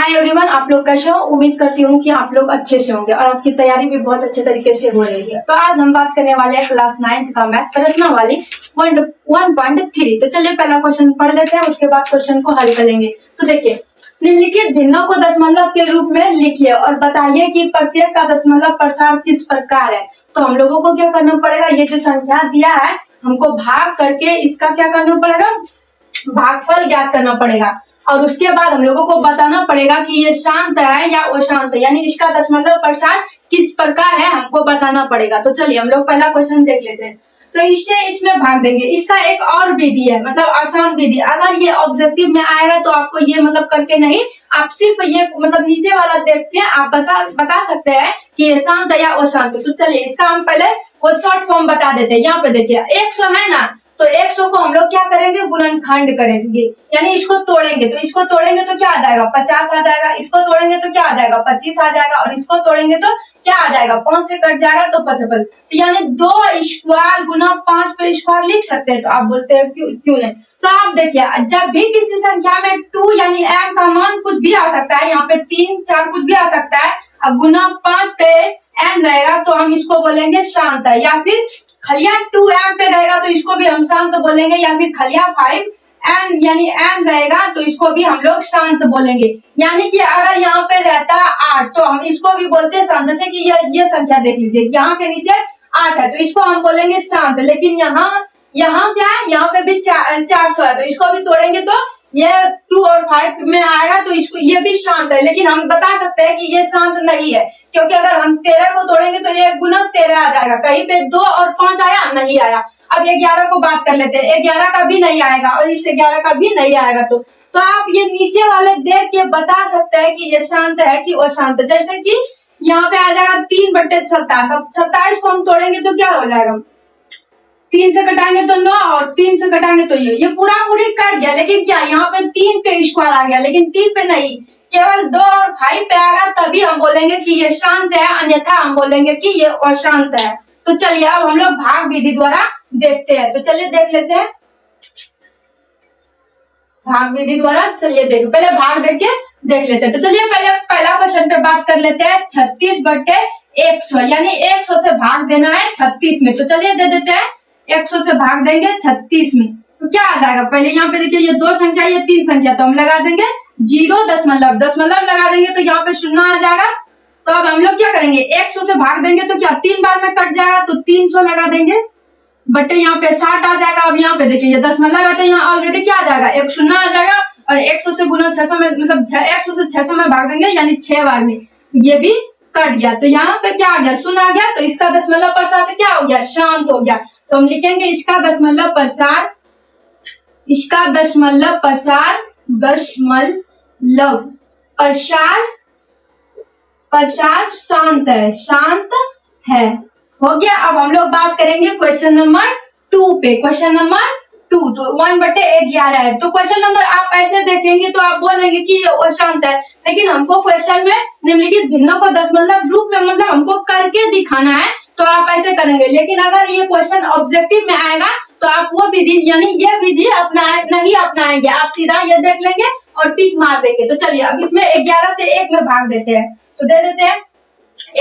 Hi everyone, आप लोग कैसे हो। उम्मीद करती हूँ कि आप लोग अच्छे से होंगे और आपकी तैयारी भी बहुत अच्छे तरीके से हो रही है। तो आज हम बात करने वाले हैं क्लास 9 का मैथ प्रश्नावली 1.3। तो चलिए पहला क्वेश्चन पढ़ लेते हैं, उसके बाद क्वेश्चन को हल करेंगे। तो देखिए, निम्नलिखित भिन्नों को दशमलव के रूप में लिखिए और बताइए कि प्रत्येक का दशमलव प्रसार किस प्रकार है। तो हम लोगों को क्या करना पड़ेगा, ये जो संख्या दिया है हमको भाग करके इसका क्या करना पड़ेगा, भागफल ज्ञात करना पड़ेगा। और उसके बाद हम लोगों को बताना पड़ेगा कि ये शांत है या अशांत है, यानी इसका दशमलव प्रसार किस प्रकार है हमको बताना पड़ेगा। तो चलिए हम लोग पहला क्वेश्चन देख लेते हैं। तो इससे इसमें भाग देंगे। इसका एक और विधि है, मतलब आसान विधि। अगर ये ऑब्जेक्टिव में आएगा तो आपको ये मतलब करके नहीं, आप सिर्फ ये मतलब नीचे वाला देख के आप बता सकते हैं कि ये शांत है या अशांत। तो चलिए इसका हम पहले वो शॉर्ट फॉर्म बता देते हैं। यहाँ पे देखिए 100 है ना, तो 100 को हम लोग क्या करेंगे, गुणनखंड करेंगे, यानी इसको तोड़ेंगे। तो इसको तोड़ेंगे तो क्या आ जाएगा, 50 आ जाएगा। इसको तोड़ेंगे तो क्या आ जाएगा, 25 आ जाएगा। और इसको तोड़ेंगे तो क्या आ जाएगा, 5 से कट जाएगा तो 55। तो यानी 2 स्क्वायर गुना 5 पे स्क्वायर लिख सकते हैं। तो आप बोलते हैं क्यों नहीं। तो आप देखिए, जब भी किसी संख्या में 2 यानी m का मान कुछ भी आ सकता है, यहाँ पे 3 4 कुछ भी आ सकता है, अब गुना 5 पे n रहेगा तो हम इसको बोलेंगे शांत है। या फिर खलिया 2m पे रहेगा तो इसको भी हम शांत बोलेंगे। या फिर खलिया 5n यानी m रहेगा तो इसको भी हम लोग शांत बोलेंगे। यानी कि अगर यहाँ पे रहता 8 तो हम इसको भी बोलते हैं शांत। जैसे कि ये संख्या देख लीजिए, यहाँ के नीचे 8 है तो इसको हम बोलेंगे शांत। लेकिन यहाँ क्या है, यहाँ पे भी 400 है तो इसको भी तोड़ेंगे तो ये 2 और 5 में आएगा तो इसको ये भी शांत है। लेकिन हम बता सकते हैं कि ये शांत नहीं है, क्योंकि अगर हम 13 को तोड़ेंगे तो ये गुना 13 आ जाएगा। कहीं पे 2 और 5 आया, नहीं आया। अब 11 को बात कर लेते हैं। 11 का भी नहीं आएगा और इस 11 का भी नहीं आएगा। तो आप ये नीचे वाले देख के बता सकते हैं कि ये शांत है कि अशांत। जैसे कि यहाँ पे आ जाएगा 3/27। 27 को हम तोड़ेंगे तो क्या हो जाएगा, 3 से कटाएंगे तो 9 और 3 से कटाएंगे तो ये पूरा पूरी कट गया। लेकिन क्या यहाँ पे 3 पे स्क्वायर आ गया, लेकिन 3 पे नहीं, केवल 2 और 5 पे आएगा तभी हम बोलेंगे कि ये शांत है, अन्यथा हम बोलेंगे कि ये अशांत है। तो चलिए अब हम लोग भाग विधि द्वारा देखते हैं। तो चलिए देख लेते हैं भाग विधि द्वारा। चलिए पहले भाग देख लेते हैं। तो चलिए पहले पहला क्वेश्चन पे बात कर लेते हैं। 36/100 यानी 100 से भाग देना है 36 में। तो चलिए दे देते हैं, 100 से भाग देंगे 36 में तो क्या आ जाएगा। पहले यहाँ पे देखिए, ये 2 संख्या ये 3 संख्या, तो हम लगा देंगे 0 दशमलव लगा देंगे तो यहाँ पे 0 आ जाएगा। तो अब हम लोग क्या करेंगे, 100 से भाग देंगे तो क्या 3 बार में कट जाएगा तो 300 लगा देंगे, बटे यहाँ पे 60 आ जाएगा। अब यहाँ पे देखिए ये दशमलव है तो यहाँ ऑलरेडी क्या आ जाएगा, 1 0 आ जाएगा। और 100 से गुना 600 में, मतलब 100 से 600 में भाग देंगे यानी 6 बार में, ये भी कट गया। तो यहाँ पे क्या आ गया, 0 आ गया। तो इसका दशमलव प्रसार क्या हो गया, शांत हो गया। तो हम लिखेंगे इसका दशमलव प्रसार शांत है, हो गया। अब हम लोग बात करेंगे क्वेश्चन नंबर 2 पे। क्वेश्चन नंबर 2 तो 1/11 है। तो क्वेश्चन नंबर आप ऐसे देखेंगे तो आप बोलेंगे कि ये अशांत है, लेकिन हमको क्वेश्चन में निम्नलिखित भिन्नों को दशमलव रूप में मतलब हमको करके दिखाना है, तो आप ऐसे करेंगे। लेकिन अगर ये क्वेश्चन ऑब्जेक्टिव में आएगा तो आप वो विधि यानी ये विधि नहीं अपनाएंगे, आप सीधा ये देख लेंगे और टिक मार देंगे। तो चलिए अब इसमें 11 से 1 में भाग देते हैं। तो दे देते हैं,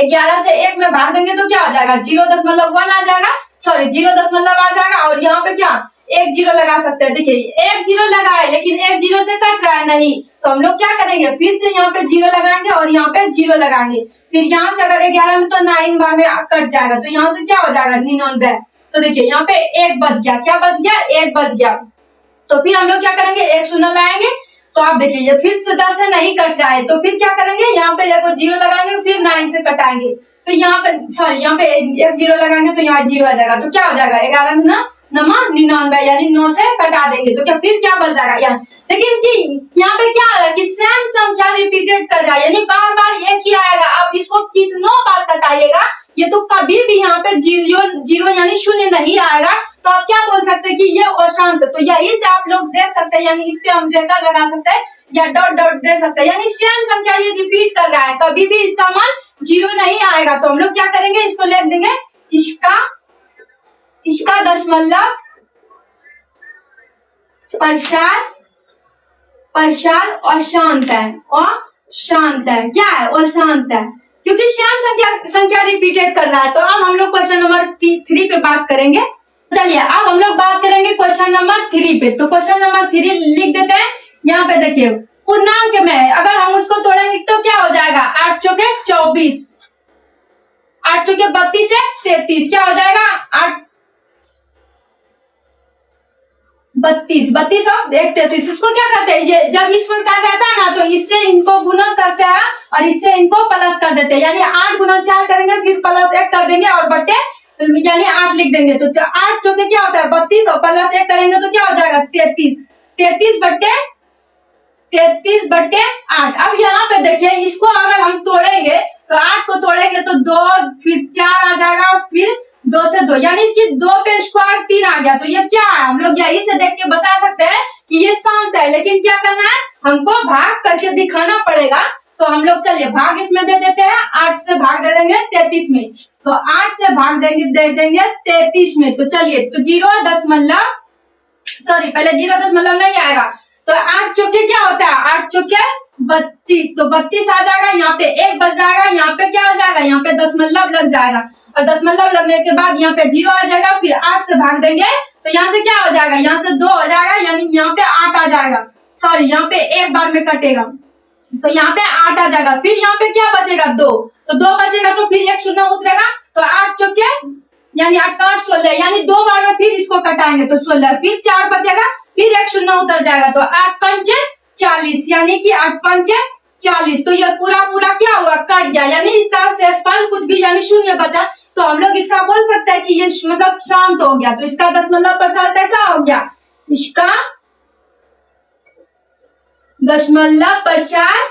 11 से 1 में भाग देंगे तो क्या आ जाएगा, 0.1 आ जाएगा, सॉरी 0 आ जाएगा। और यहाँ पे क्या 1 0 लगा सकते हैं। देखिए 1 0 लगा है लेकिन 1 0 से कट रहा है नहीं, तो हम लोग क्या करेंगे, फिर से यहाँ पे 0 लगाएंगे और यहाँ पे 0 लगाएंगे। फिर यहाँ से अगर 11 में तो 9 बार में कट जाएगा, तो यहाँ से क्या हो जाएगा 99। तो देखिए यहाँ पे 1 बच गया, क्या बच गया, 1 बच गया। तो फिर हम लोग क्या करेंगे, 1 0 लाएंगे। तो आप देखिए ये फिर से 10 से नहीं कट रहा है, तो फिर क्या करेंगे, यहाँ पे देखो 0 लगाएंगे, फिर 9 से कटाएंगे। तो यहाँ पे सॉरी यहाँ पे 1 0 लगाएंगे तो यहाँ 0 आ जाएगा। तो क्या हो जाएगा, 11 नमा 99 यानी 9 से कटा देंगे। तो क्या फिर क्या बच जाएगा यहाँ। लेकिन कि यहाँ पे क्या आ रहा है कि सेम संख्या रिपीटेड कर रहा है, यानी बार बार एक ही आएगा। आप इसको कितनों बार कटाइएगा ये तो कभी भी यहाँ पे 0 यानी 0 नहीं आएगा। तो आप क्या बोल सकते हैं कि ये अशांत। तो यही से आप लोग देख सकते हैं, यानी इस पे हम रेखा लगा सकते हैं या डॉट डॉट दे सकते हैं, यानी सेम संख्या ये रिपीट कर रहा है, कभी भी इसका मान 0 नहीं आएगा। तो हम लोग क्या करेंगे, इसको लिख देंगे, इसका दशमलव प्रसार अशांत है शांत है। क्या है? वो शांत है, क्योंकि श्याम संख्या संख्या रिपीटेड कर रहा है। तो अब हम लोग क्वेश्चन नंबर 3 पे बात करेंगे। चलिए अब हम लोग बात करेंगे क्वेश्चन नंबर 3 पे। तो क्वेश्चन नंबर 3 लिख देते हैं। यहाँ पे देखिए पूर्णांक में अगर हम उसको तोड़ेंगे तो क्या हो जाएगा? 8 चौके 24, 8 चौके 32 है 33, क्या हो जाएगा? 8 32, 32 और 1 33। इसको क्या करते हैं? ये जब इस प्रकार रहता है ना तो इससे इनको गुणा करते हैं और इससे इनको प्लस कर देते हैं। यानी 8 गुना 4 करेंगे फिर प्लस 1 कर देंगे और बट्टे यानी 8 लिख देंगे। तो 8 चौके क्या होता है? 32 और प्लस 1 करेंगे तो क्या हो जाएगा? 33, 33 बट्टे 8। अब यहाँ पे देखिए इसको अगर हम तोड़ेंगे तो 8 को तोड़ेंगे तो 2 फिर 4 आ जाएगा, फिर 2 से 2 यानी कि 2 पे स्क्वायर 3 आ गया। तो ये क्या है? हम लोग यही से देख के बता सकते हैं कि ये शांत है। लेकिन क्या करना है? हमको भाग करके दिखाना पड़ेगा। तो हम लोग चलिए भाग इसमें दे देते हैं। 8 से भाग दे देंगे 33 में। तो 8 से भाग देंगे दे देंगे 33 में। तो चलिए तो 0 सॉरी पहले 0 नहीं आएगा। तो 8 चौके क्या होता है? 8 चौके 32। तो 32 आ जाएगा, यहाँ पे 1 बच जाएगा, यहाँ पे क्या हो जाएगा? यहाँ पे दशमलव लग जाएगा और दशमलव लगने के बाद यहाँ पे 0 आ जाएगा। फिर 8 से भाग देंगे तो यहाँ से क्या हो जाएगा? यहाँ से 2 हो जाएगा, यानी यहाँ पे 8 आ जाएगा। सॉरी यहाँ पे एक बार में कटेगा तो यहाँ पे 8 आ जाएगा। फिर यहाँ पे क्या बचेगा? 2। तो 2 बचेगा तो फिर 1 शून्य उतरेगा। तो 8 चौके यानी 8 8 16, यानी 2 बार में फिर इसको कटाएंगे तो 16, फिर 4 बचेगा, फिर 1 शून्य उतर जाएगा। तो 8 पंचे 40, यानी कि 8 पंचे 40। तो यह पूरा पूरा क्या हुआ? कट गया, यानी इसका शेषफल कुछ भी यानी शून्य बचा। तो हम लोग इसका बोल सकते हैं कि ये मतलब शांत हो गया। तो इसका दशमलव प्रसार कैसा हो गया? इसका दशमलव प्रसार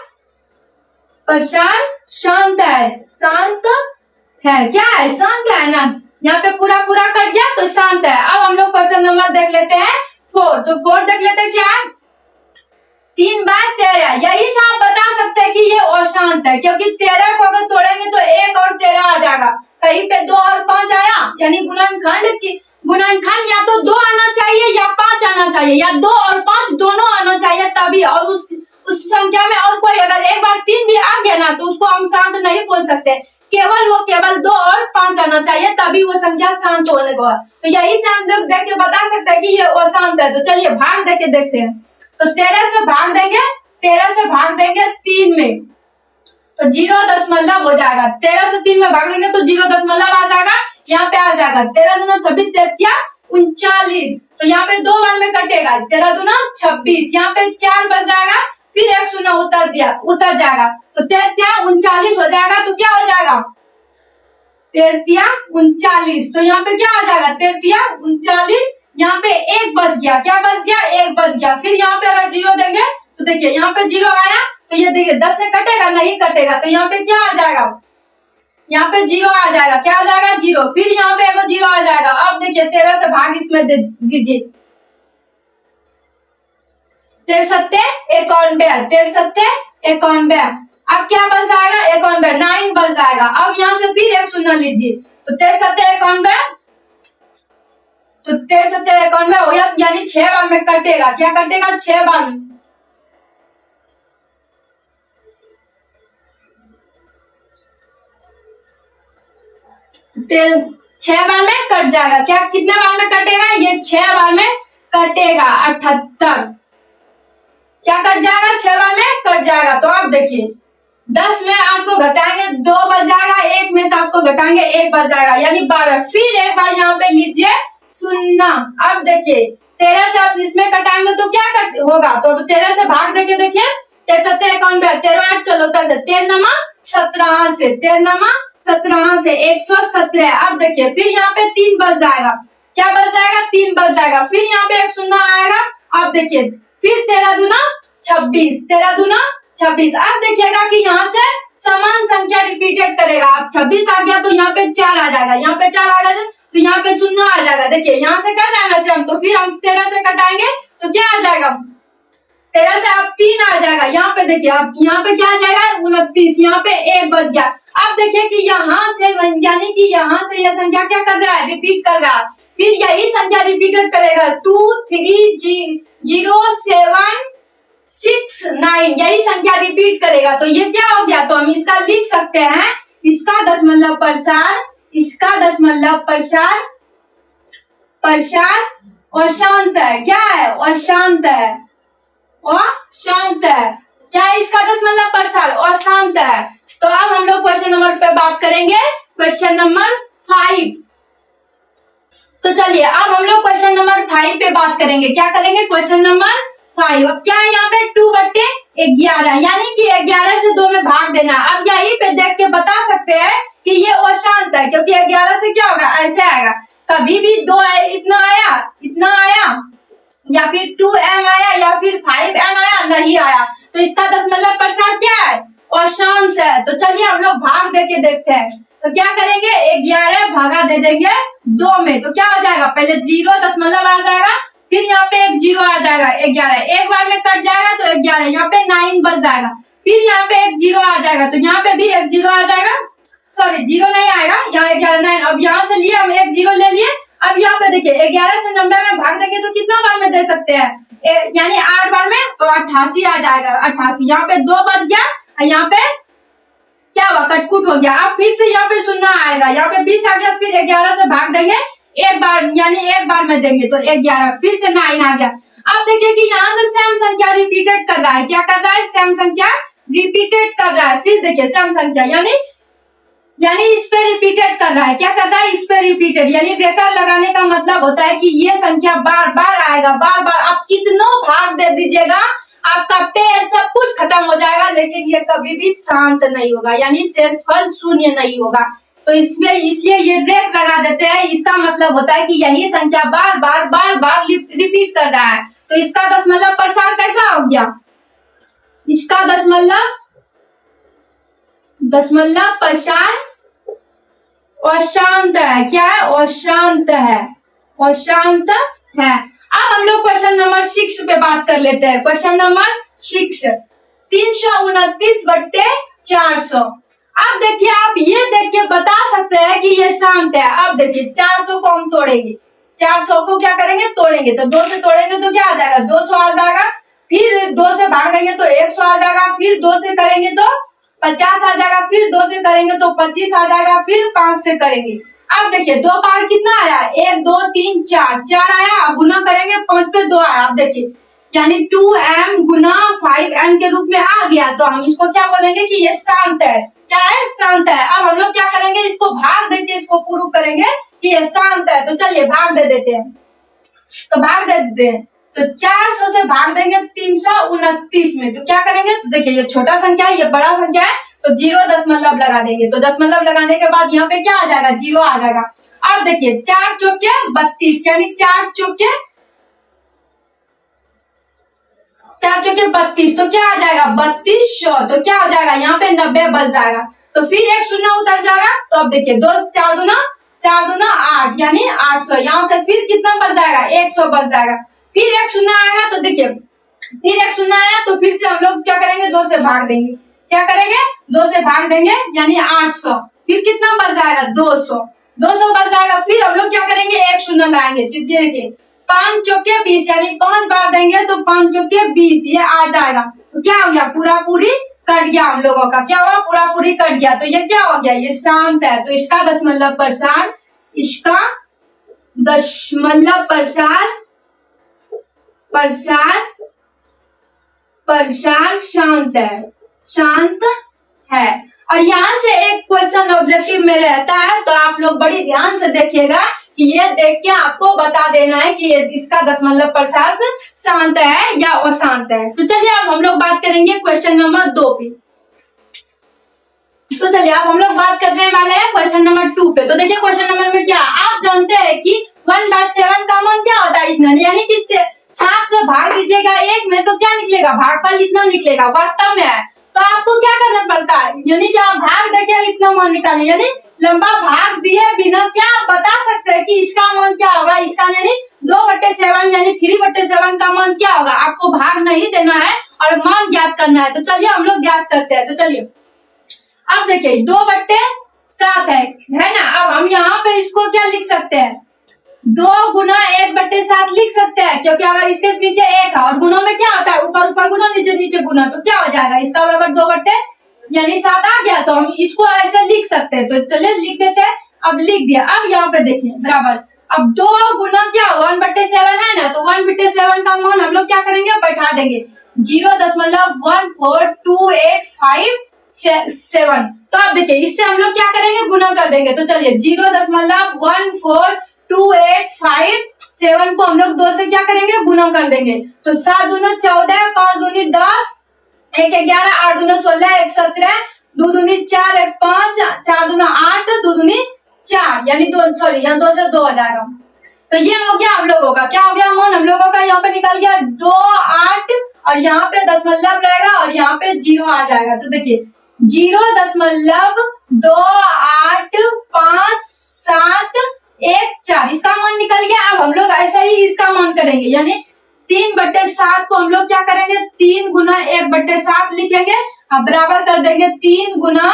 शांत है। शांत है, क्या है? शांत है ना। यहाँ पे पूरा पूरा कट गया तो शांत है। अब हम लोग क्वेश्चन नंबर देख लेते हैं 4। तो 4 देख लेते हैं। क्या है? 3/13। यही से आप बता सकते हैं कि ये अशांत है, क्योंकि 13 को अगर तोड़ेंगे तो 1 और 13 आ जाएगा। कहीं पे 2 और 5 आया, यानी गुणनखंड या तो 2 आना चाहिए या 5 आना चाहिए, या 2 और 5 दोनों आना चाहिए तभी। और उस संख्या में और कोई अगर एक बार 3 भी आ गया ना तो उसको हम शांत नहीं बोल सकते। केवल 2 और 5 आना चाहिए तभी वो संख्या शांत होने को है। तो यही से हम लोग देख के बता सकते हैं कि ये अशांत है। तो चलिए भाग देके देखते हैं। तो 13 से भाग देंगे 3 में तो 0 हो जाएगा। 13 से 3 में भाग देंगे तो 0 आ जाएगा। यहाँ पे आ जाएगा 13 दूना 26, 39। तो यहाँ पे 2 बार में कटेगा। 13 दूना 26, यहाँ पे 4 बच जाएगा, फिर 1 शून्य उतर जाएगा। तो 39 हो जाएगा। तो क्या हो जाएगा? 39। तो यहाँ पे क्या आ जाएगा? 39। यहाँ पे 1 बच गया। क्या बच गया? 1 बच गया। फिर यहाँ पे अगर 0 देंगे तो देखिए यहाँ पे 0 आया तो ये देखिए 10 से कटेगा? नहीं कटेगा। तो यहाँ पे क्या आ जाएगा? यहाँ पे 0 आ जाएगा। क्या आ जाएगा? 0। फिर यहाँ पे अगर 0 आ जाएगा। अब देखिए 13 से भाग इसमें दे दीजिए। 13 91। अब क्या बच जाएगा? 91, 9 बच जाएगा। अब यहाँ से फिर 1 शून्य लीजिए। तो 13 91 हो गया, यानी 6 बार में कटेगा। क्या कटेगा? 6 बार में। तो 6 बार में कट जाएगा। क्या कितने बार में कटेगा? ये 6 बार में कटेगा। 78। क्या कट जाएगा? 6 बार में कट जाएगा। तो अब देखिए 10 में 8 को घटाएंगे 2 बच जाएगा, 1 में से 8 को घटाएंगे 1 बच जाएगा, यानी 12। फिर एक बार यहाँ पे लीजिए 0। अब देखिए 13 से आप इसमें कटाएंगे तो क्या होगा? तो 13 से भाग देके देखिए। 13 91, 13 8 चलो 13 17 से 17 से 117। अब देखिए फिर यहाँ पे 3 बच जाएगा। क्या बच जाएगा? 3 बच जाएगा। फिर यहाँ पे 1 शून्य आएगा। अब देखिए फिर 13 दूना 26, 13 दूना 26। अब देखिएगा कि यहाँ से समान संख्या रिपीटेड करेगा। अब 26 आ गया तो यहाँ पे 4 आ जाएगा। यहाँ पे 4 आ गया तो यहाँ पे 0 आ जाएगा। देखिए यहाँ से कट आना से हम तो फिर हम 13 से कटाएंगे तो क्या आ जाएगा? 13 से अब 3 आ जाएगा। यहाँ पे देखिए अब यहाँ पे क्या आ जाएगा? 29। यहाँ पे 1 बच गया। अब देखिए कि यहाँ से यानी कि यहाँ से यह संख्या क्या कर रहा है? रिपीट कर रहा है। फिर यही संख्या रिपीटेड करेगा 2 3 0 7 6 9 यही संख्या रिपीट करेगा तो ये क्या हो गया, तो हम इसका लिख सकते हैं, इसका दशमलव प्रसार, इसका दशमलव प्रसार अशांत है। क्या है? अशांत है, अशांत है। क्या है इसका दशमलव प्रसार? अशांत है। तो अब हम लोग क्वेश्चन नंबर पे बात करेंगे, क्वेश्चन नंबर 5। तो चलिए अब हम लोग क्वेश्चन नंबर 5 पे बात करेंगे। क्या करेंगे? Question number 5। अब क्या है यहाँ पे 2/11 यानी कि 11 से 2 में भाग देना। अब यही पे देख के बता सकते हैं कि ये अशांत है, क्योंकि 11 से क्या होगा, ऐसे आएगा। कभी भी 2 इतना आया या फिर 2m आया या फिर 5n आया, नहीं आया। तो इसका दशमलव प्रसार क्या है? अशांत है। तो चलिए हम लोग भाग दे के देखते हैं। तो क्या करेंगे? 11 भागा दे देंगे 2 में, तो क्या हो जाएगा? पहले 0 दशमलव आ जाएगा, फिर यहाँ पे एक 0 आ जाएगा। 11 एक बार में कट जाएगा तो 11, यहाँ पे 9 बच जाएगा, फिर यहाँ पे एक 0 आ जाएगा, तो यहाँ पे भी एक 0 आ जाएगा। सॉरी 0 नहीं आएगा, यहाँ 11 9। अब यहाँ से लिए हम एक 0 ले लिए। अब यहाँ पे देखिए 11 से 90 में भाग देंगे तो कितना बार में दे सकते हैं? यानी 8 बार में, तो 88 आ जाएगा। 88 यहाँ पे 2 बच गया, यहाँ पे क्या हुआ? कटकुट हो गया। अब फिर से यहाँ पे 0 आएगा, यहाँ पे 20 आ गया, फिर 11 से भाग देंगे एक बार, यानी एक बार में देंगे तो 11, फिर से 9 आ गया। अब देखिए कि यहाँ से सेम संख्या रिपीटेड कर रहा है। क्या कर रहा है? सेम संख्या रिपीटेड कर रहा है। फिर देखिए सेम संख्या यानी इस पे रिपीटेड कर रहा है। क्या कर रहा है? इस पे रिपीटेड, यानी रेकर लगाने का मतलब होता है कि ये संख्या बार बार आएगा, बार बार। आप कितनों भाग दे दीजिएगा, आपका पेज सब कुछ खत्म हो जाएगा, लेकिन ये कभी भी शांत नहीं होगा, यानी शेषफल 0 नहीं होगा। तो इसमें इसलिए ये रेक लगा देते हैं। इसका मतलब होता है कि यही संख्या बार बार रिपीट कर रहा है। तो इसका दशमलव प्रसार कैसा हो गया? इसका दशमलव प्रसार अशांत है। क्या है? अशांत है, अशांत है। अब हम लोग क्वेश्चन नंबर 6 पे बात कर लेते हैं। Question number 6, 329/400। अब देखिए आप ये देख के बता सकते हैं कि ये शांत है। अब देखिए 400 को हम तोड़ेंगे, 400 को क्या करेंगे? तोड़ेंगे। तो 2 से तोड़ेंगे तो क्या आ जाएगा? 200 आ जाएगा, फिर 2 से भाग देंगे तो 100 आ जाएगा, फिर 2 से करेंगे तो 50 आ जाएगा, फिर 2 से करेंगे तो 25 आ जाएगा, फिर 5 से करेंगे। अब देखिए 2 बार कितना आया? 1 2 3 4 आया। अब गुना करेंगे 5 पे 2 आया। अब देखिए यानी 2m गुना 5n के रूप में आ गया। तो हम इसको क्या बोलेंगे कि ये शांत है। क्या है? शांत है। अब हम लोग क्या करेंगे? इसको भाग देके इसको प्रूव करेंगे कि ये शांत है। तो चलिए भाग दे देते हैं। तो भाग दे देते हैं। तो 400 से भाग देंगे 329 में, तो क्या करेंगे? तो देखिए ये छोटा संख्या है, ये बड़ा संख्या है, तो 0 दशमलव लगा देंगे। तो दशमलव लगाने के बाद यहाँ पे क्या आ जाएगा? 0 आ जाएगा। अब देखिए 4 चौके 32, यानी 4 चौके 32, तो क्या आ जाएगा? 3200। तो क्या हो जाएगा? यहाँ पे 90 बच जाएगा, तो फिर एक 0 उतर जाएगा। तो अब देखिए 2 4 दूना 8, यानी 800। यहाँ से फिर कितना बच जाएगा? 100 बच जाएगा। फिर एक 0 आएगा, तो देखिए फिर एक 0 आया, तो फिर से हम लोग क्या करेंगे? 2 से भाग देंगे। क्या करेंगे? 2 से भाग देंगे, यानी 800। फिर कितना बच जाएगा? 200 बच जाएगा। फिर हम लोग क्या करेंगे? एक 0 लाएंगे। फिर देखिए 5 चौके 20, यानी 5 बार देंगे तो 5 चौके 20, ये आ जाएगा। तो क्या हो गया? पूरा पूरी कट गया। हम लोगों का क्या हुआ? पूरा पूरी कट गया। तो ये क्या हो गया? ये शांत है। तो इसका दशमलव प्रसार, इसका दशमलव प्रसार शांत है, शांत है। और यहाँ से एक क्वेश्चन ऑब्जेक्टिव में रहता है, तो आप लोग बड़ी ध्यान से देखिएगा कि ये देख के आपको बता देना है कि इसका दशमलव प्रसार शांत है या अशांत है। तो चलिए अब हम लोग बात करेंगे क्वेश्चन नंबर 2 पे। तो चलिए अब हम लोग बात करने वाले हैं क्वेश्चन नंबर 2 पे। तो देखिए क्वेश्चन नंबर में क्या आप जानते हैं कि 1/7 का मान क्या होता है? इतना, यानी कि 7 से भाग दीजिएगा 1 में तो क्या निकलेगा? भागफल इतना निकलेगा। वास्तव में है तो आपको क्या करना पड़ता है? यानी कि आप भाग देके इतना मान निकालिए, यानी लंबा भाग दिए बिना क्या आप बता सकते हैं कि इसका मान क्या होगा? इसका यानी 2/7 यानी 3/7 का मान क्या होगा? आपको भाग नहीं देना है और मान ज्ञात करना है। तो चलिए हम लोग ज्ञात करते हैं। तो चलिए अब देखिए 2/7 है ना। अब हम यहाँ पे इसको क्या लिख सकते हैं? 2 गुना 1/7 लिख सकते हैं, क्योंकि अगर इसके पीछे 1 है और गुणों में क्या होता है, ऊपर ऊपर गुना नीचे नीचे गुना, तो क्या हो जाएगा, इसका बराबर 2/7 आ गया। तो हम इसको ऐसे लिख सकते हैं, तो चलिए लिख देते हैं। अब लिख दिया। अब यहाँ पे देखिए बराबर, अब 2 गुना क्या 1/7 है ना, तो 1/7 का मान हम लोग क्या करेंगे, बैठा देंगे 0.14285 तो आप देखिए इससे हम लोग क्या करेंगे, गुना कर देंगे। तो चलिए 0.14285 को हम लोग 2 से क्या करेंगे, गुना कर देंगे। तो 7 दूनी 14, 5 दूनी 10, 1 11, 8 दूना 16, 1 17, 2 दूनी 4, 1 5, 4 दूना 8, 2 दूनी 4, यानी 2 सॉरी यहाँ 2 से 2 हो जाएगा। तो ये हो गया हम लोगों का, क्या हो गया मान हम लोगों का, यहाँ पे निकल गया 2 8 और यहाँ पे दशमलव रहेगा और यहाँ पे 0 आ जाएगा। तो देखिए 0.2857 इसका मान निकल गया। अब हम लोग ऐसा ही इसका मान करेंगे, यानी 3/7 को हम लोग क्या करेंगे, 3 गुना 1/7 लिखेंगे। अब बराबर कर देंगे 3 गुना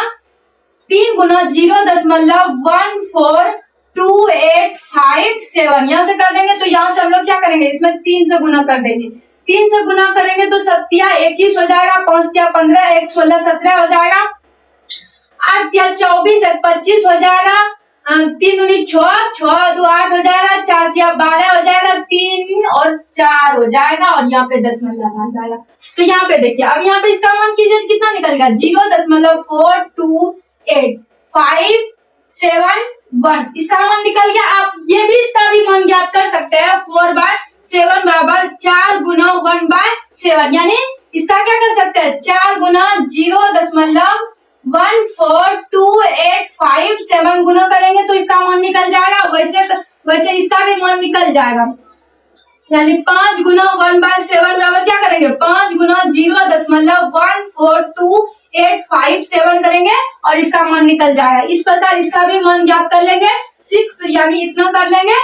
0.14285 यहाँ से कर देंगे। तो यहाँ से हम लोग क्या करेंगे, इसमें 3 से गुना कर देंगे। 3 से गुना करेंगे तो 7 21 हो जाएगा, 5 15, 1 16 17 हो जाएगा, 8 24, 1 25 हो जाएगा, 3 दूनी 6, 6 2 8 हो जाएगा, 4 12 हो जाएगा, 3 और 4 हो जाएगा और यहाँ पे दशमलव आ जाएगा। तो यहाँ पे देखिए अब यहाँ पे इसका मान कीजिए कितना निकलेगा, 0.428571 इसका मान निकल गया। आप ये भी इसका भी मान ज्ञात कर सकते हैं, 4/7 बराबर 4 गुना 1/7, यानी इसका क्या कर सकते हैं, 4 गुना 0.14285 गुना करेंगे तो इसका मान निकल जाएगा। वैसे इसका भी मान निकल जाएगा, यानी 5 गुना 1/7 बराबर क्या करेंगे, 5 गुना 0.14285 करेंगे और इसका मान निकल जाएगा। इस प्रकार इसका भी मान ज्ञात कर लेंगे, 6 यानी इतना कर लेंगे,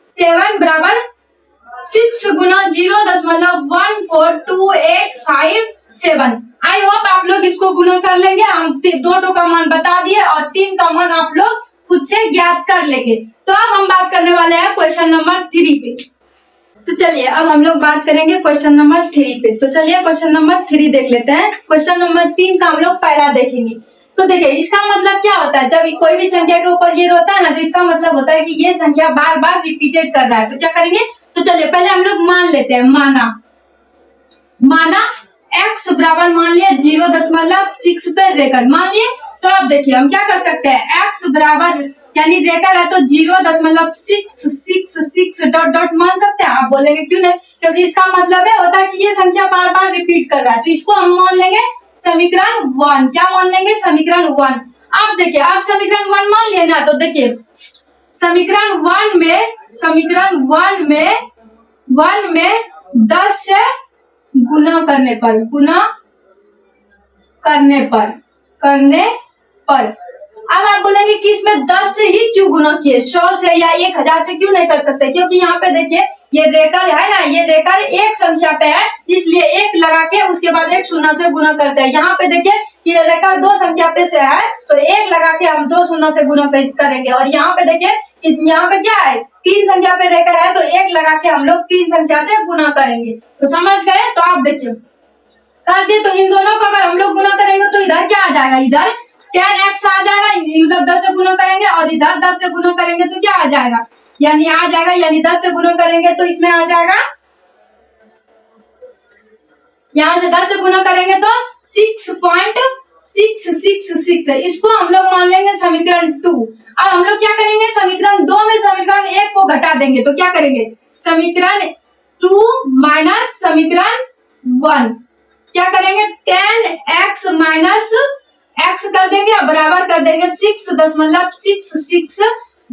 7 बराबर 6 गुना 0.14285। आई होप आप लोग इसको गुना कर लेंगे। हम 2 का मान बता दिए और 3 का मान आप लोग खुद से ज्ञात कर लेंगे। तो अब हम बात करने वाले हैं क्वेश्चन नंबर 3 पे। तो चलिए अब हम लोग बात करेंगे क्वेश्चन नंबर 3 पे। तो चलिए क्वेश्चन नंबर 3 देख लेते हैं। क्वेश्चन नंबर 3 का हम लोग पहला देखेंगे। तो देखिए इसका मतलब क्या होता है, जब कोई भी संख्या के ऊपर ये होता है ना, तो इसका मतलब होता है कि ये संख्या बार बार रिपीटेड कर रहा है। तो क्या करेंगे, तो चलिए पहले हम लोग मान लेते हैं, माना x बराबर मान लिया 0.6 पे रेकर मान लिए। तो अब देखिए हम क्या कर सकते हैं, x बराबर यानी रेकर है तो 0.666 डॉट डॉट मान सकते हैं। आप बोलेंगे क्यों नहीं, क्योंकि इसका मतलब है होता है कि ये संख्या बार बार रिपीट कर रहा है। तो इसको हम मान लेंगे समीकरण 1। क्या मान लेंगे, समीकरण 1। आप देखिए आप समीकरण 1 मान लिए ना, तो देखिए समीकरण 1 में 10 से गुना करने पर अब आप बोलेंगे कि इसमें 10 से ही क्यों गुना किए, 100 से या 1000 से क्यों नहीं कर सकते, क्योंकि यहाँ पे देखिए ये रेकर है ना, ये रेकर एक संख्या पे है, इसलिए 1 लगा के उसके बाद 1 शून्य से गुना करते हैं। यहाँ पे देखिए ये रेकर 2 संख्या पे से है तो 1 लगा के हम 2 शून्य से गुना करेंगे। और यहाँ पे देखिए यहाँ पे क्या है, 3 संख्या पे रेकर है तो 1 लगा के हम लोग 3 संख्या से गुना करेंगे। तो समझ गए। तो आप देखिए कर दिए, तो इन दोनों को अगर हम लोग गुना करेंगे तो इधर क्या आ जाएगा, इधर 10x आ जाएगा, मतलब 10 से गुना करेंगे, और इधर 10 से गुना करेंगे तो क्या आ जाएगा, यानी आ जाएगा, यानी 10 से गुना करेंगे तो इसमें आ जाएगा, यहाँ से 10 से गुना करेंगे तो 6.666। इसको हम लोग मान लेंगे समीकरण 2। अब हम लोग क्या करेंगे, समीकरण 2 में समीकरण 1 को घटा देंगे। तो क्या करेंगे, समीकरण 2 माइनस समीकरण 1 क्या करेंगे, 10x माइनस x कर देंगे और बराबर कर देंगे 6.66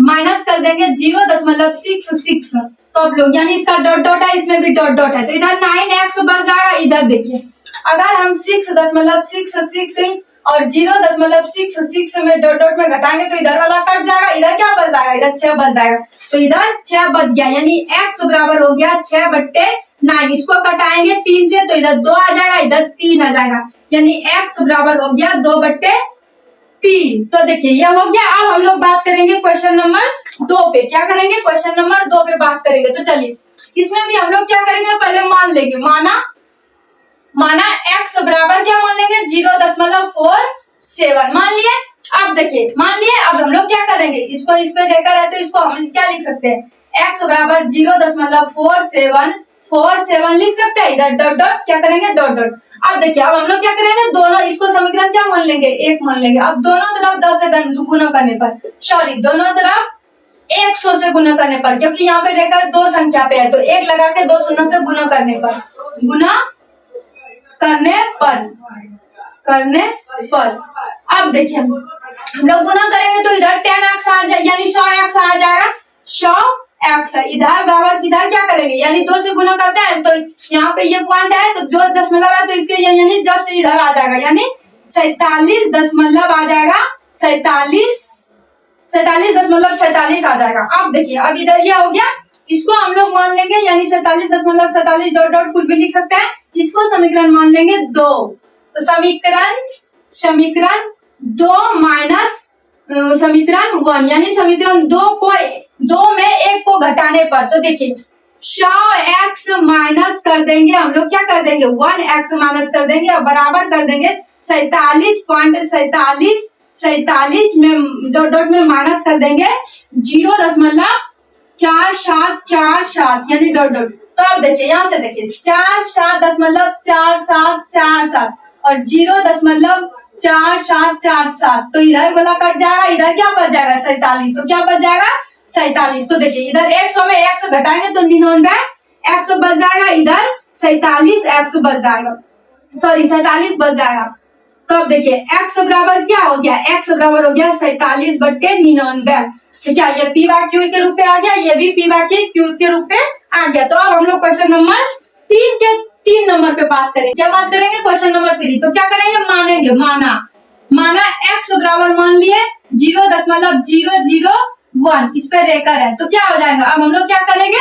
माइनस कर देंगे 0.66। तो आप लोग यानी इसका डॉट डॉट है, इसमें भी डॉट डॉट है, तो इधर 9x बच जाएगा। इधर देखिए अगर हम 6.66 और 0.66 में डॉट डॉट में घटाएंगे तो इधर वाला कट जाएगा, इधर क्या बच जाएगा, इधर 6 बच जाएगा। तो इधर 6 बच गया, यानी x बराबर हो गया 6/9। इसको घटाएंगे 3 से तो इधर 2 आ जाएगा, इधर 3 आ जाएगा, यानी x बराबर हो गया 2/9। 3। तो देखिए ये हो गया। अब हम लोग बात करेंगे क्वेश्चन नंबर 2 पे। क्या करेंगे? क्वेश्चन नंबर 2 पे बात करेंगे। तो चलिए इसमें भी हम लोग क्या करेंगे, पहले मान लेंगे, माना x बराबर क्या मान लेंगे, 0.47 मान लिए। अब देखिए मान लिए, अब हम लोग क्या करेंगे, इसको इस पे देखा है तो इसको हम क्या लिख सकते हैं, x बराबर 0.47 लिख सकते हैं। इधर डॉट डॉट क्या करेंगे, डॉट डॉट। अब देखिए अब हम लोग क्या करेंगे, दोनों इसको समीकरण क्या मान लेंगे, 1 मान लेंगे। अब दोनों तरफ 10 से गुना करने पर, सॉरी दोनों तरफ 100 से गुना करने पर, क्योंकि यहाँ पे रेखा 2 संख्या पे है तो 1 लगा के 2 शून्य से गुना करने पर, अब देखिए हम लोग गुना करेंगे तो इधर 10x आ जाए, यानी 100x आ जाएगा। 100x इधर बराबर इधर क्या करेंगे, यानी 2 से गुना करते हैं तो यहाँ पे ये पॉइंट है तो 2 दशमलव है तो इसके यानी जस्ट इधर आ जाएगा, यानी 47 दशमलव आ जाएगा, 47.47 आ जाएगा। अब देखिए अब इधर ये हो गया, इसको हम लोग मान लेंगे यानी 47.47 डॉट डॉट कुछ भी लिख सकते हैं। इसको समीकरण मान लेंगे 2। तो समीकरण 2 माइनस समीकरण 1, यानी समीकरण 2 में 1 को घटाने पर, तो देखिए 100x माइनस कर देंगे हम लोग, क्या कर देंगे 1x माइनस कर देंगे और बराबर कर देंगे 47 में डॉट डॉट में माइनस कर देंगे 0.4747 यानी डॉट डॉट। तो अब देखिए यहाँ से देखिए 47.4747 और 0.4747, तो इधर वाला कट जाएगा, इधर क्या बच जाएगा 47, तो क्या बच जाएगा 47। तो देखिए इधर 100 में 100 घटाएंगे तो 99 x बच जाएगा, इधर 47x बच जाएगा, सॉरी 47 बच जाएगा। तो अब देखिए x बराबर क्या हो गया, x बराबर हो गया 47/99। तो क्या ये p बाय q के रूप में आ गया, ये भी p बाय q के रूप में आ गया। तो अब हम लोग क्वेश्चन नंबर 3 नंबर पे बात करेंगे। क्या बात करेंगे, क्वेश्चन नंबर 3। तो क्या करेंगे, मानेंगे, माना x बराबर मान लिए 0.001, इस पे रेखर है तो क्या हो जाएगा। अब हम लोग क्या करेंगे,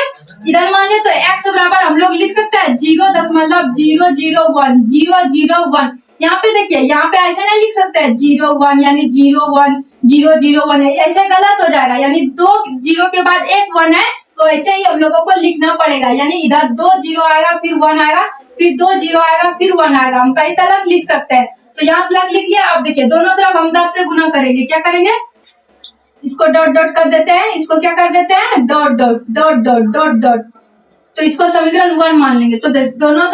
इधर मान लिया तो x बराबर हम लोग लिख सकते हैं 0.001 यहाँ पे देखिए, यहाँ पे ऐसे नहीं लिख सकते हैं 01 यानी 01001 है, ऐसे गलत हो जाएगा, यानी 2 0 के बाद 1 1 है तो ऐसे ही हम लोगों को लिखना पड़ेगा, यानी इधर 2 0 आएगा फिर 1 आएगा फिर 2 0 आएगा फिर 1 आएगा, हम कई तरह लिख सकते हैं। तो यहाँ प्लस लिख लिया। अब देखिए दोनों तरफ हम 10 से गुना करेंगे, क्या करेंगे, इसको डॉट डॉट कर देते हैं, इसको क्या कर देते हैं dot dot dot dot dot dot, तो इसको समीकरण 1 मान लेंगे। तो दोनों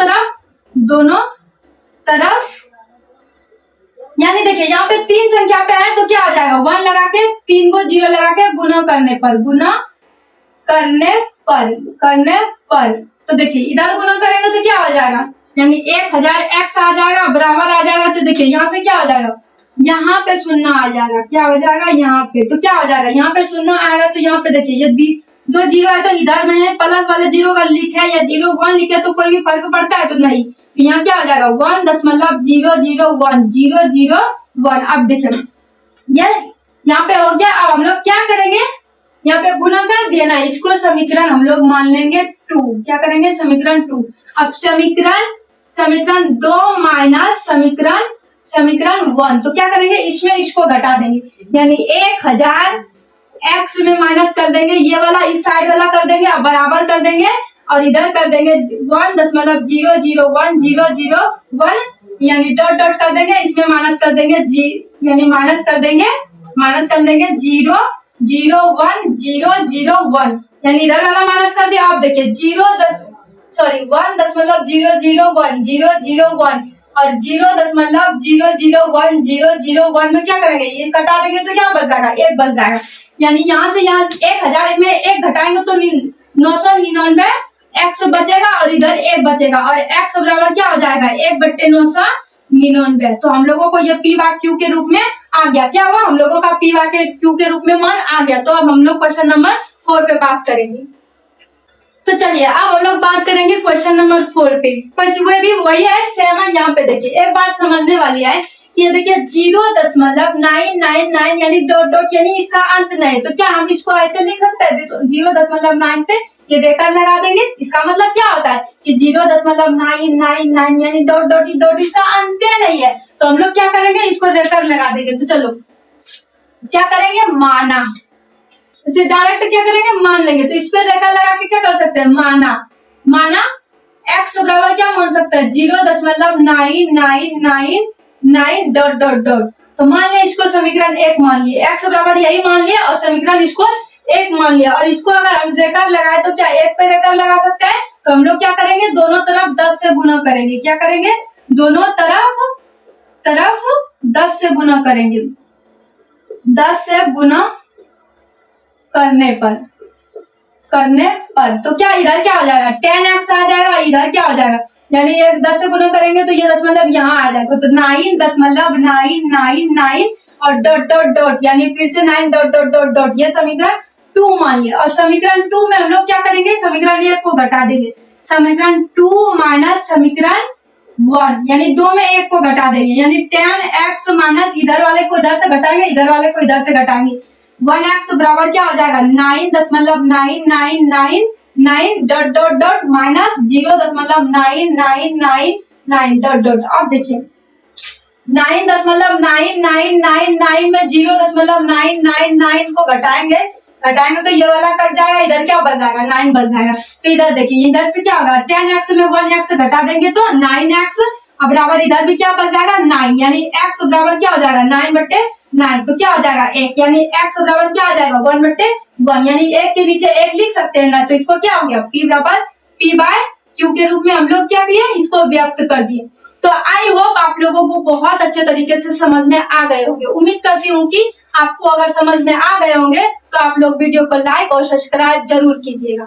तरफ यानी देखिए यहाँ पे 3 संख्या पे है तो क्या हो जाएगा, 1 लगा के 3 को 0 लगा के गुना करने पर, तो देखिए इधर गुना करेंगे तो क्या हो जाएगा, यानी 1000x आ जाएगा बराबर आ जाएगा। तो देखिए यहाँ से क्या हो जाएगा, यहाँ पे शून्य आ जाएगा, क्या हो जाएगा यहाँ पे, तो क्या हो जाएगा यहाँ पे शून्य आएगा। तो यहाँ पे देखिए ये 2 0 है तो इधर में प्लस वाले 0 का लिख है या 0 1 लिखे तो कोई भी फर्क पड़ता है तो नहीं, तो यहाँ क्या हो जाएगा 1.001। अब देखिए ये यहाँ पे हो गया। अब हम लोग क्या करेंगे, यहाँ पे गुना कर दिया ना, इसको समीकरण हम लोग मान लेंगे 2। क्या करेंगे, समीकरण 2। अब समीकरण 2 माइनस समीकरण 1, तो क्या करेंगे, इसमें इसको घटा देंगे, यानी 1000 x में माइनस कर देंगे, ये वाला इस साइड वाला कर देंगे और बराबर कर देंगे और इधर कर देंगे 1.001 यानी डॉट डॉट कर देंगे, इसमें माइनस कर देंगे यानी माइनस कर देंगे 0.001 यानी इधर वाला माइनस कर दिया। आप देखिए 1.001 और 0.001 में क्या करेंगे, ये कटा देंगे तो क्या बच जाएगा, 1 बच जाएगा, यानी यहाँ से यहाँ 1000 में 1 घटाएंगे तो 999 x बचेगा और इधर 1 बचेगा और x बराबर क्या हो जाएगा 1/999। तो हम लोगों को ये p बाय q के रूप में आ गया, क्या हुआ, हम लोगों का p बाय q के रूप में मान आ गया। तो अब हम लोग क्वेश्चन नंबर 4 पे बात करेंगे। तो चलिए अब हम लोग बात करेंगे क्वेश्चन नंबर 4 पे। क्वेश्चन भी वही है, सेम है। यहाँ पे देखिए एक बात समझने वाली है, ये देखिए 0.999 यानी डॉट डॉट यानी इसका अंत नहीं, तो क्या हम इसको ऐसे लिख सकते हैं 0.9 पे ये रेखा लगा देंगे, इसका मतलब क्या होता है कि 0.999 यानी डॉट डॉट इसका अंत नहीं है, तो हम लोग क्या करेंगे, इसको रेखा लगा देंगे। तो चलो क्या करेंगे, माना। इसे डायरेक्ट क्या करेंगे, मान लेंगे। तो इस पे रेखा लगा के क्या कर सकते हैं, माना। माना x बराबर क्या मान सकते हैं, 0.9999 डॉट डॉट डॉट। तो मान लिया इसको समीकरण 1 मान लिए, x बराबर यही मान लिया और समीकरण इसको 1 मान लिया। और इसको अगर हम रेखा लगाए तो क्या 1 पे रेखा लगा सकते हैं, तो हम लोग क्या करेंगे, दोनों तरफ 10 से गुना करेंगे। क्या करेंगे, दोनों तरफ 10 से गुना करेंगे। 10 से गुना करने पर तो क्या इधर क्या हो जाएगा, 10x आ जाएगा, इधर क्या हो जाएगा, यानी ये 10 से गुना करेंगे तो ये दशमलव यहाँ आ जाएगा। तो 9.999 और डॉट डॉट डॉट, यानी फिर से 9 डॉट डॉट डॉट डॉट। ये समीकरण 2 मान लिया। और समीकरण 2 में हम लोग क्या करेंगे, समीकरण 1 को घटा देंगे। समीकरण 2 माइनस समीकरण 1, यानी 2 में 1 को घटा देंगे, यानी 10x माइनस इधर वाले को इधर से घटाएंगे, इधर वाले को इधर से घटाएंगे। 1x बराबर क्या हो जाएगा, 9.9999 dot dot dot minus 0.9999 dot dot. अब देखिए 9.9999 में 0.999 को घटाएंगे तो ये वाला कट जाएगा, इधर क्या बच जाएगा, 9 बच जाएगा। तो इधर देखिए, इधर से क्या होगा, 10x में 1x घटा देंगे तो 9x, अब बराबर इधर भी क्या बच जाएगा, 9, यानी x बराबर क्या हो जाएगा, 9/9। तो क्या हो जाएगा 1, यानी x बराबर क्या हो जाएगा, 1/1, यानी 1 के नीचे 1 लिख सकते हैं ना। तो इसको क्या हो गया, p बराबर p/q के रूप में हम लोग क्या किए, इसको व्यक्त कर दिए। तो आई होप आप लोगों को बहुत अच्छे तरीके से समझ में आ गए होंगे। उम्मीद करती हूँ कि आपको अगर समझ में आ गए होंगे तो आप लोग वीडियो को लाइक और सब्सक्राइब जरूर कीजिएगा।